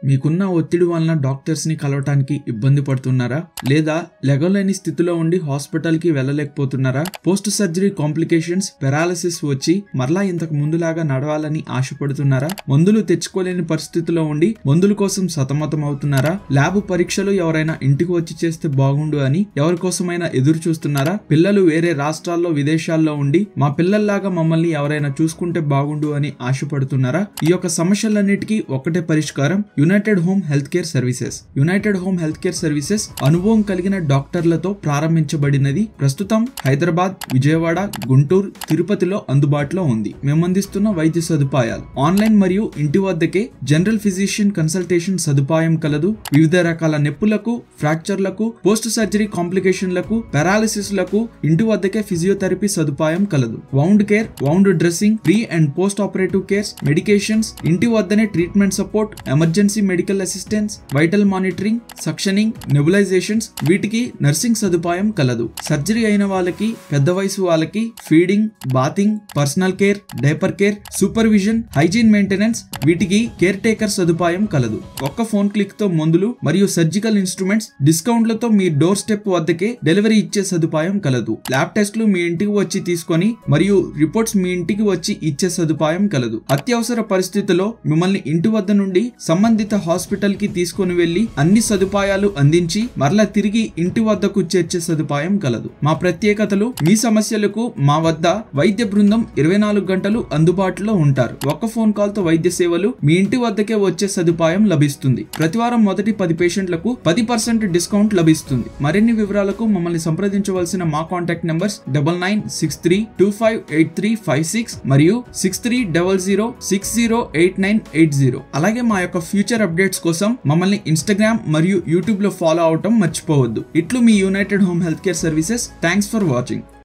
మీకున్న ఒత్తిడి వలన డాక్టర్స్ ని కలవటానికి ఇబ్బంది పడుతున్నారా? లేదా లెగలేని స్థితిలో ఉండి హాస్పిటల్ కి వెళ్ళలేకపోతున్నారా? పోస్ట్ సర్జరీ కాంప్లికేషన్స్, పెరాలసిస్ వచ్చి మరలా ఇంతకు ముందులాగా నడవాలని ఆశపడుతున్నారా? మందులు తెచ్చుకోలేని పరిస్థితిలో ఉండి మందుల కోసం సతమతం అవుతున్నారా? ల్యాబ్ పరీక్షలు ఎవరైనా ఇంటికి వచ్చి చేస్తే బాగుండు అని ఎవరి కోసమైనా ఎదురు చూస్తున్నారా? పిల్లలు వేరే రాష్ట్రాల్లో విదేశాల్లో ఉండి మా పిల్లల్లాగా మమ్మల్ని ఎవరైనా చూసుకుంటే బాగుండు అని ఆశపడుతున్నారా? ఈ యొక్క సమస్యలన్నిటికీ ఒకటే పరిష్కారం, United home health care services. United home health care services అనుభవం కలిగిన డాక్టర్లతో ప్రారంభించబడినది. ప్రస్తుతం హైదరాబాద్, విజయవాడ, గుంటూరు, తిరుపతిలో అందుబాటులో ఉంది. మేమందిస్తున్న వైద్య సదుపాయాలు ఆన్లైన్ మరియు ఇంటి వద్దకే జనరల్ ఫిజిషియన్ కన్సల్టేషన్ సదుపాయం కలదు. వివిధ రకాల నొప్పులకు, ఫ్రాక్చర్లకు, పోస్ట్ సర్జరీ కాంప్లికేషన్లకు, పారాలిసిస్ లకు ఇంటి వద్దకే ఫిజియోథెరపీ సదుపాయం కలదు. Wound care, wound dressing, pre and post operative cares, medications, ఇంటి వద్దనే treatment support, emergency medical assistance, vital monitoring, suctioning, nebulisations, వీటికి నర్సింగ్ సదుపాయం కలదు. సర్జరీ అయిన వాళ్ళకి, పెద్ద వయసు వాళ్ళకి feeding, bathing, personal care, diaper care, supervision, hygiene maintenance, వీటికి కేర్ టేకర్ సదుపాయం కలదు. ఒక్క ఫోన్ క్లిక్ తో మందులు మరియు సర్జికల్ ఇన్స్ట్రుమెంట్స్ డిస్కౌంట్లతో మీ డోర్ స్టెప్ వద్దకే డెలివరీ ఇచ్చే సదుపాయం కలదు. ల్యాబ్ టెస్టులు మీ ఇంటికి వచ్చి తీసుకొని మరియు రిపోర్ట్స్ మీ ఇంటికి వచ్చి ఇచ్చే సదుపాయం కలదు. అత్యవసర పరిస్థితుల్లో మిమ్మల్ని ఇంటి వద్ద నుండి సంబంధిత హాస్పిటల్ కి తీసుకుని వెళ్లి అన్ని సదుపాయాలు అందించి మరలా తిరిగి ఇంటి వద్దకు చేర్చే సదుపాయం కలదు. మా ప్రత్యేకతలు, మీ సమస్యలకు మా వద్ద వైద్య బృందం 24 గంటలు అందుబాటులో ఉంటారు. ఒక్క ఫోన్ కాల్ తో వైద్య సేవలు మీ ఇంటి వద్దకే వచ్చే సదుపాయం లభిస్తుంది. ప్రతివారం మొదటి 10 పేషెంట్లకు 10% డిస్కౌంట్ లభిస్తుంది. మరిన్ని వివరాలకు మమ్మల్ని సంప్రదించవలసిన మా కాంటాక్ట్ నంబర్స్ 9963258356 మరియు 6300608980. అలాగే మా యొక్క ఫ్యూచర్ అప్డేట్స్ కోసం మమ్మల్ని ఇన్స్టాగ్రామ్ మరియు యూట్యూబ్ లో ఫాలో అవటం మర్చిపోవద్దు. ఇట్లు మీ United home health care services. Thanks for watching.